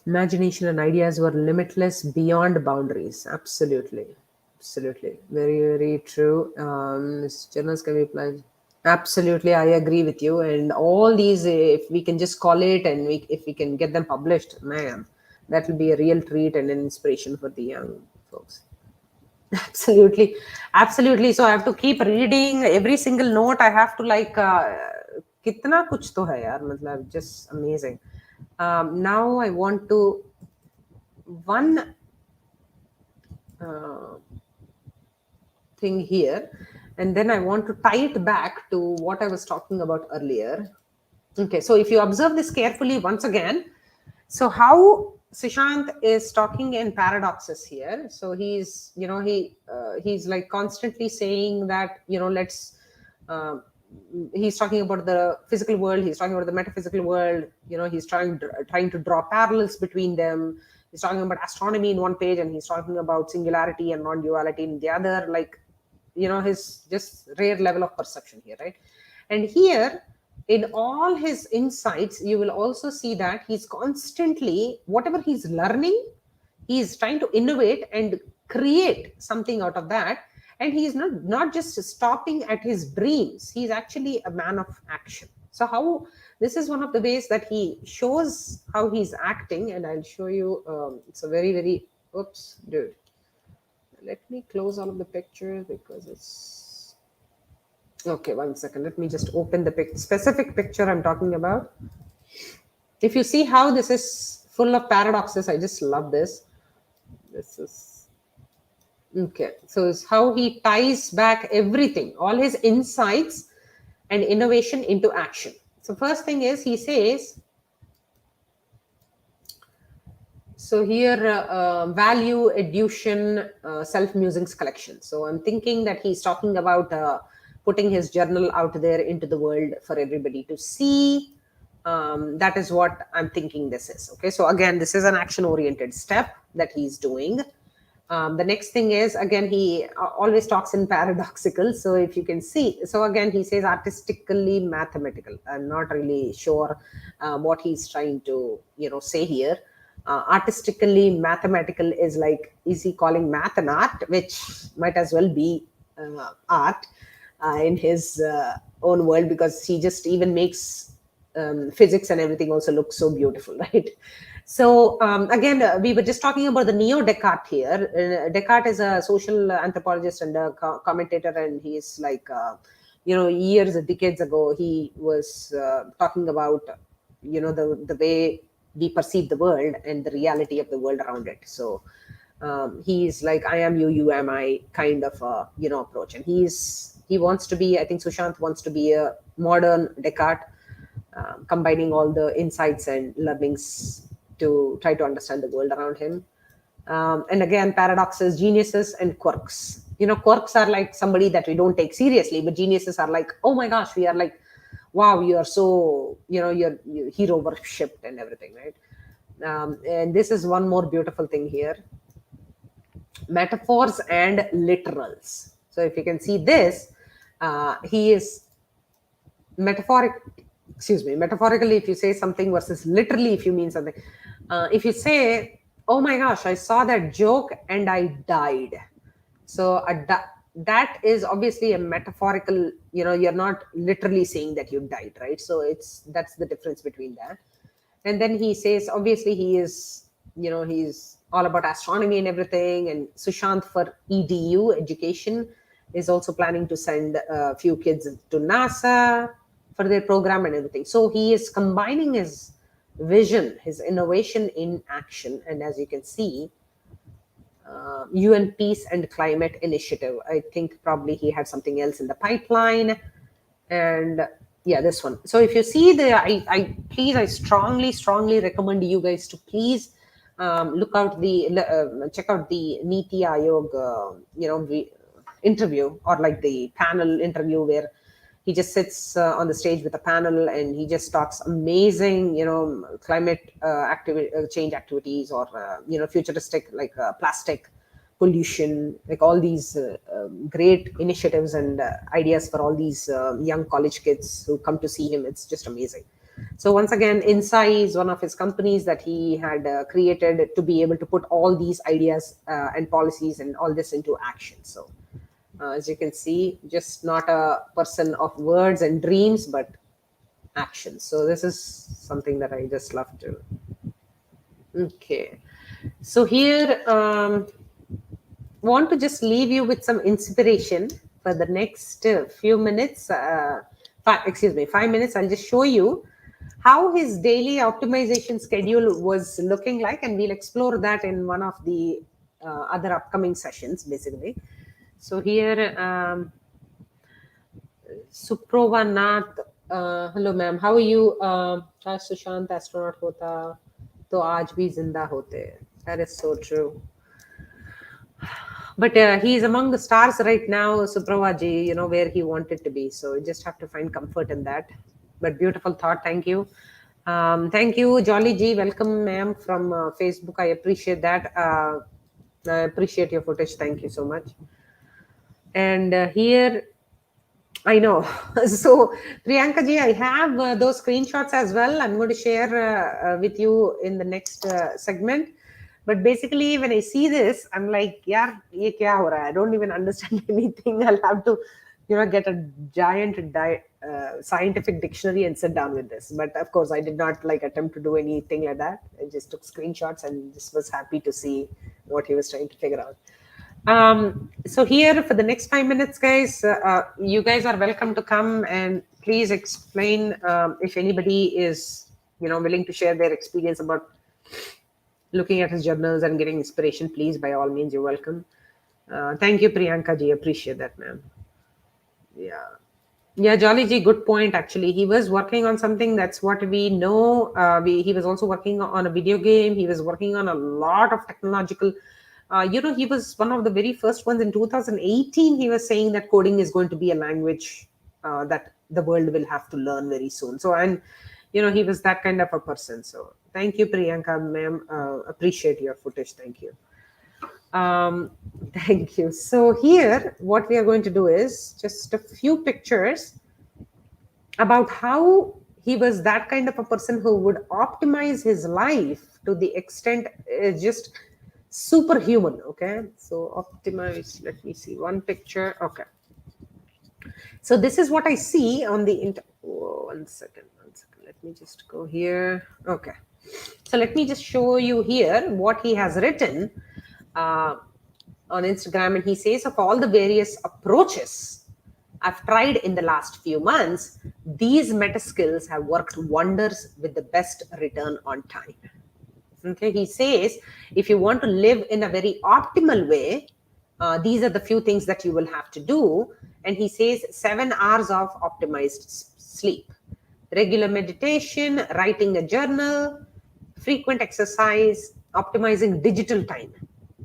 imagination and ideas were limitless beyond boundaries. Absolutely, absolutely, very, very true. Journals can be applied. Absolutely, I agree with you. And all these, if we can just call it, and if we can get them published, man, that will be a real treat and an inspiration for the young folks. Absolutely, absolutely. So I have to keep reading every single note. I have to like, कितना कुछ तो है यार, मतलब just amazing. Now I want to one uh, thing here, and then I want to tie it back to what I was talking about earlier. Okay, so if you observe this carefully once again, so how Sushant is talking in paradoxes here. So he's like constantly saying that, let's, uh, he's talking about the physical world, he's talking about the metaphysical world, he's trying to draw parallels between them. He's talking about astronomy in one page, and he's talking about singularity and non-duality in the other, like, his just rare level of perception here, right? And here, in all his insights, you will also see that he's constantly, whatever he's learning, he's trying to innovate and create something out of that. And he's not just stopping at his dreams, he's actually a man of action. So how this is one of the ways that he shows how he's acting, and I'll show you. It's a very, very, oops, dude, let me close all of the pictures because it's okay. One second, let me just open the specific picture I'm talking about. If you see how this is full of paradoxes, I just love this. This is okay. So it's how he ties back everything, all his insights and innovation into action. So first thing is, he says, so here, value addition, self-musings collection. So I'm thinking that he's talking about putting his journal out there into the world for everybody to see. That is what I'm thinking this is. Okay, so again, this is an action-oriented step that he's doing. The next thing is, again, he always talks in paradoxical. So if you can see, so again, he says artistically mathematical. I'm not really sure what he's trying to, say here. Artistically mathematical is like, is he calling math an art, which might as well be art in his own world, because he just even makes physics and everything also look so beautiful, right? So again, we were just talking about the neo Descartes here. Descartes is a social anthropologist and a commentator, and he's like, years, decades ago, he was talking about, the way we perceive the world and the reality of the world around it. So he's like, I am you, you am I kind of approach. And he wants to be, I think Sushant wants to be a modern Descartes, combining all the insights and learnings to try to understand the world around him. And again, paradoxes, geniuses, and quirks. Quirks are like somebody that we don't take seriously, but geniuses are like, oh my gosh, we are like, wow, you are so, you're hero worshipped and everything, right? And this is one more beautiful thing here: metaphors and literals. So if you can see this, he is metaphoric metaphorically if you say something versus literally if you mean something. If you say, oh my gosh, I saw that joke and I died, so that is obviously a metaphorical, you're not literally saying that you died, right? So that's the difference between that. And then he says, obviously he is, he's all about astronomy and everything. And Sushant, for edu education, is also planning to send a few kids to NASA for their program and everything. So he is combining his vision, his innovation in action. And as you can see, UN Peace and Climate Initiative. I think probably he had something else in the pipeline. And yeah, this one. So if you see I strongly recommend you guys to please check out the Niti Aayog, interview, or like the panel interview where he just sits on the stage with a panel and he just talks amazing, climate change activities, or futuristic, like plastic pollution, like all these great initiatives and ideas for all these young college kids who come to see him. It's just amazing. So once again, Insai is one of his companies that he had created to be able to put all these ideas and policies and all this into action. So as you can see, just not a person of words and dreams, but action. So this is something that I just love to. Okay. So here, want to just leave you with some inspiration for the next few minutes. 5 minutes. I'll just show you how his daily optimization schedule was looking like, and we'll explore that in one of the other upcoming sessions, basically. So here, Suprova Nath, hello ma'am, how are you? Kash Sushant astronaut hota, to aaj bhi zinda hote. That is so true. But he's among the stars right now, Supravaji, where he wanted to be. So you just have to find comfort in that. But beautiful thought. Thank you. Thank you, Jolly G. Welcome, ma'am, from Facebook. I appreciate that. I appreciate your footage. Thank you so much. And here, I know. So, Priyanka ji, I have those screenshots as well. I'm going to share with you in the next segment. But basically, when I see this, I'm like, yaar, ye kya ho raha hai? I don't even understand anything. I'll have to, get a giant scientific dictionary and sit down with this. But of course, I did not attempt to do anything like that. I just took screenshots and just was happy to see what he was trying to figure out. So here for the next 5 minutes, guys, you guys are welcome to come and please explain if anybody is, willing to share their experience about looking at his journals and getting inspiration. Please, by all means, you're welcome. Thank you, Priyanka ji. Appreciate that, ma'am. Yeah. Yeah, Jolly ji, good point. Actually, he was working on something. That's what we know. He was also working on a video game. He was working on a lot of technological. He was one of the very first ones in 2018. He was saying that coding is going to be a language that the world will have to learn very soon. So, and he was that kind of a person. So, thank you, Priyanka, ma'am. Appreciate your footage. Thank you. Thank you. So here, what we are going to do is just a few pictures about how he was that kind of a person who would optimize his life to the extent just superhuman. Okay, so optimize. Let me see one picture. Okay, so this is what I see on the one second. Let me just go here. Okay, so let me just show you here what he has written on Instagram. And he says, of all the various approaches I've tried in the last few months, these meta skills have worked wonders with the best return on time. Okay, he says, if you want to live in a very optimal way, these are the few things that you will have to do. And he says 7 hours of optimized sleep, regular meditation, writing a journal, frequent exercise, optimizing digital time.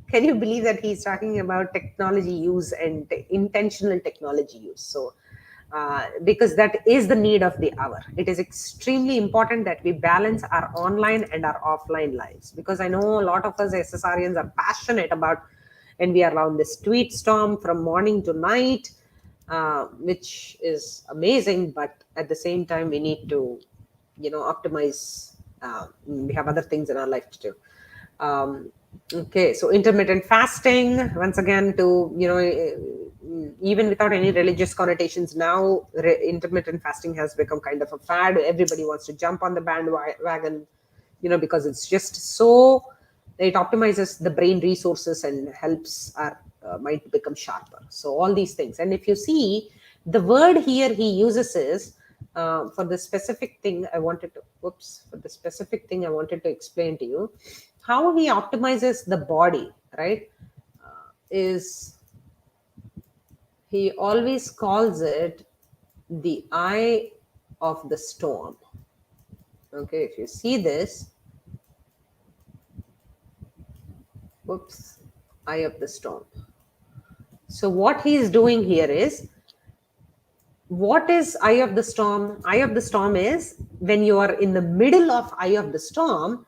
Can you believe that he's talking about technology use and intentional technology use? So because that is the need of the hour. It is extremely important that we balance our online and our offline lives, because I know a lot of us SSRians are passionate about, and we are on this tweet storm from morning to night, which is amazing. But at the same time, we need to, optimize. We have other things in our life to do. Okay, so intermittent fasting, once again, to, even without any religious connotations now, intermittent fasting has become kind of a fad. Everybody wants to jump on the bandwagon, because it's just so, it optimizes the brain resources and helps our mind to become sharper. So all these things. And if you see, the word here he uses is, for the specific thing I wanted to, for the specific thing I wanted to explain to you, how he optimizes the body, right? Is he always calls it the eye of the storm. Okay, if you see this, eye of the storm. So what he is doing here is, what is eye of the storm? Eye of the storm is when you are in the middle of eye of the storm,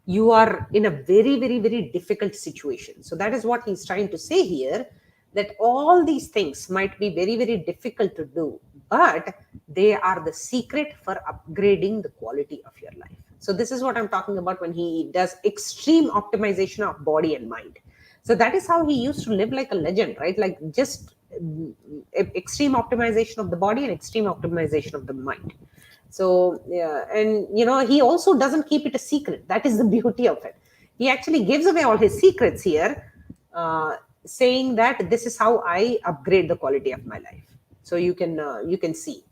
you are in a very, very, very difficult situation. So that is what he's trying to say here, that all these things might be very, very difficult to do, but they are the secret for upgrading the quality of your life. So this is what I'm talking about when he does extreme optimization of body and mind. So that is how he used to live like a legend, right? Like just extreme optimization of the body and extreme optimization of the mind. So yeah, and he also doesn't keep it a secret. That is the beauty of it. He actually gives away all his secrets here, saying that this is how I upgrade the quality of my life. So you can see.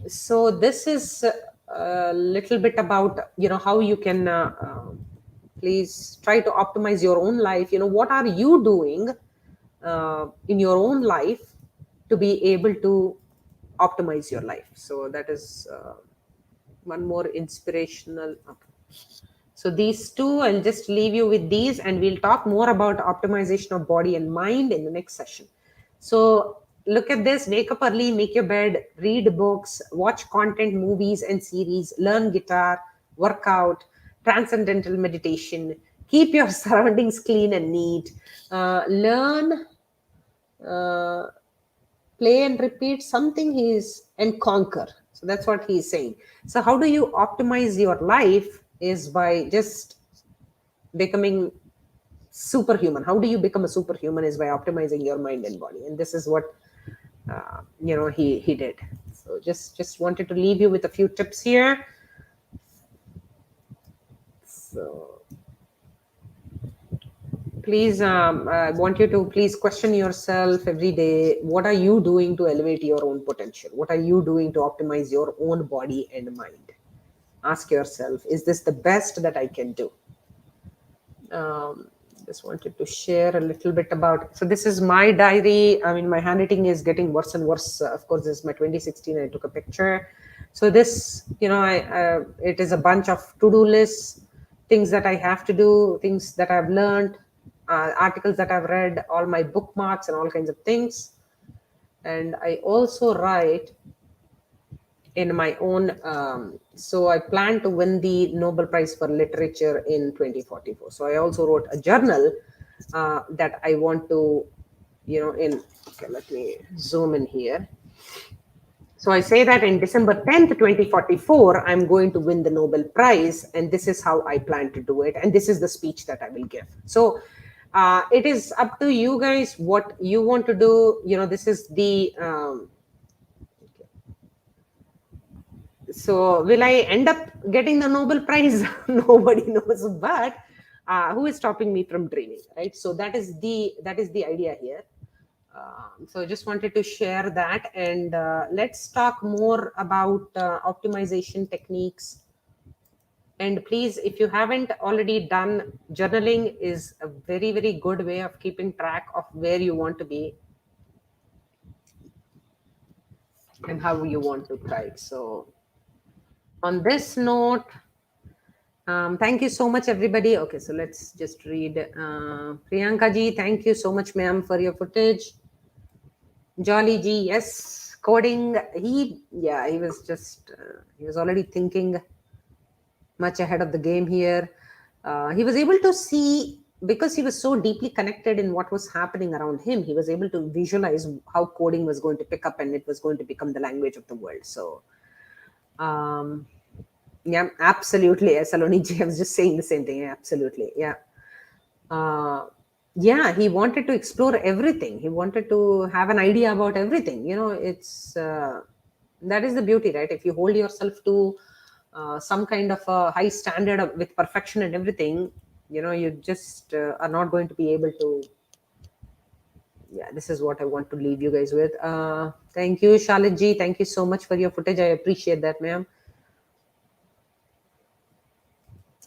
So this is a little bit about how you can please try to optimize your own life. What are you doing in your own life to be able to optimize your life? So that is one more inspirational. Okay. So these two, I'll just leave you with these, and we'll talk more about optimization of body and mind in the next session. So look at this: wake up early, make your bed, read books, watch content, movies and series, learn guitar, work out, transcendental meditation, keep your surroundings clean and neat, learn, uh, play and repeat something and conquer. So that's what he's saying. So how do you optimize your life is by just becoming superhuman. How do you become a superhuman is by optimizing your mind and body. And this is what he did. So just wanted to leave you with a few tips here. So please, I want you to please question yourself every day. What are you doing to elevate your own potential? What are you doing to optimize your own body and mind? Ask yourself, is this the best that I can do? Just wanted to share a little bit about, so this is my diary. I mean, my handwriting is getting worse and worse. Of course, this is my 2016. I took a picture. So this, it is a bunch of to-do lists, things that I have to do, things that I've learned, articles that I've read, all my bookmarks and all kinds of things. And I also write in my own, so I plan to win the Nobel Prize for Literature in 2044. So I also wrote a journal that I want to, okay, let me zoom in here. So I say that in December 10th, 2044, I'm going to win the Nobel Prize, and this is how I plan to do it. And this is the speech that I will give. So it is up to you guys what you want to do. This is the, so will I end up getting the Nobel Prize? Nobody knows, but who is stopping me from dreaming, right? So that is the idea here. So I just wanted to share that, and let's talk more about optimization techniques. And please, if you haven't already done, journaling is a very, very good way of keeping track of where you want to be and how you want to thrive. So on this note, thank you so much, everybody. Okay, so let's just read. Priyanka ji, thank you so much, ma'am, for your footage. Jolly G, yes, coding. Yeah, he was already thinking much ahead of the game here. He was able to see, because he was so deeply connected in what was happening around him, he was able to visualize how coding was going to pick up and it was going to become the language of the world. So, um, yeah, absolutely. Saloni Ji, I was just saying the same thing. Yeah, absolutely. Yeah. uh, yeah, he wanted to explore everything. He wanted to have an idea about everything. It's that is the beauty, right? If you hold yourself to some kind of a high standard with perfection and everything, you just are not going to be able to. Yeah, this is what I want to leave you guys with. Thank you, Shalit ji. Thank you so much for your footage. I appreciate that, ma'am.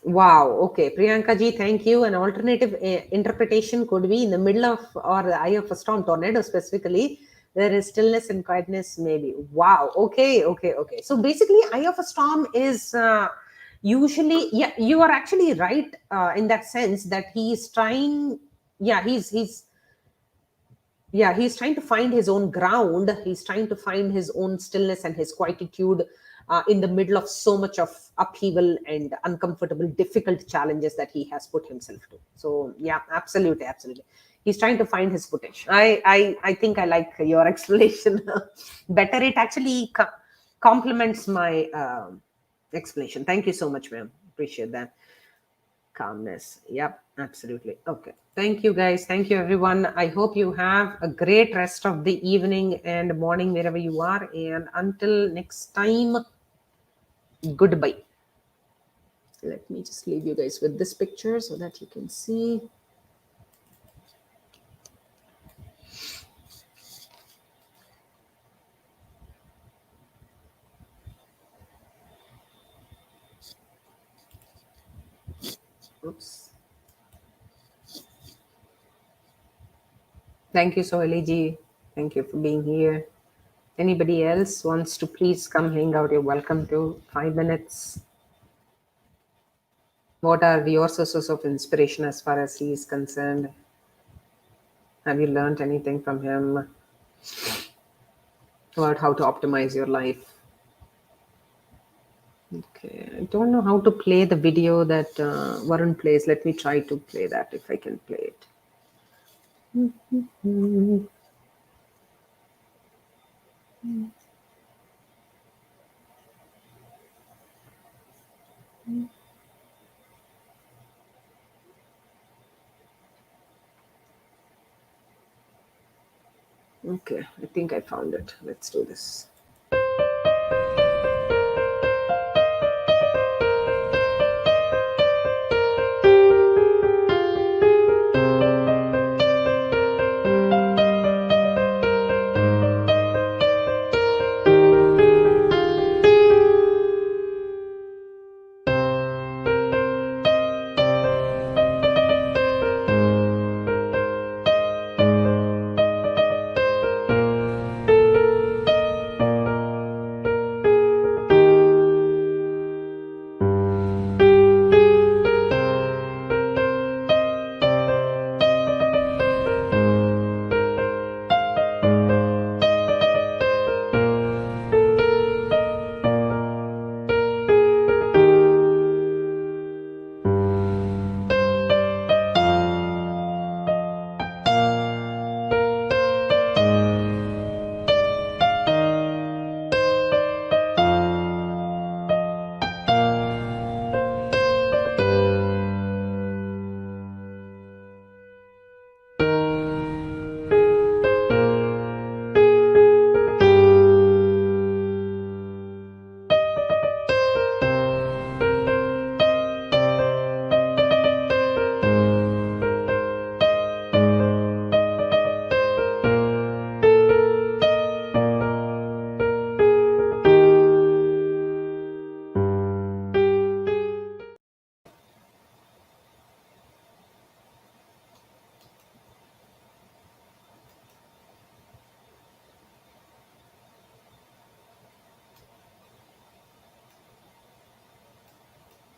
Wow. Okay. Priyanka ji, thank you. An alternative interpretation could be in the middle of or the eye of a storm, tornado specifically. There is stillness and quietness, maybe. Wow. Okay. Okay. Okay. So basically, eye of a storm is usually, yeah, you are actually right in that sense that he is trying. Yeah, he's trying to find his own ground. He's trying to find his own stillness and his quietude in the middle of so much of upheaval and uncomfortable difficult challenges that he has put himself to. So yeah, absolutely, absolutely, he's trying to find his footage. I think I like your explanation better. It actually complements my explanation. Thank you so much, ma'am. Appreciate that. Calmness. Yep, absolutely. Okay. Thank you, guys. Thank you, everyone. I hope you have a great rest of the evening and morning wherever you are. And until next time, goodbye. Let me just leave you guys with this picture so that you can see. Oops. Thank you, Soheli ji. Thank you for being here. Anybody else wants to please come hang out? You're welcome to. 5 minutes. What are your sources of inspiration as far as he is concerned? Have you learned anything from him about how to optimize your life? Okay, I don't know how to play the video that Varun plays. Let me try to play that if I can play it. Okay, I think I found it. Let's do this.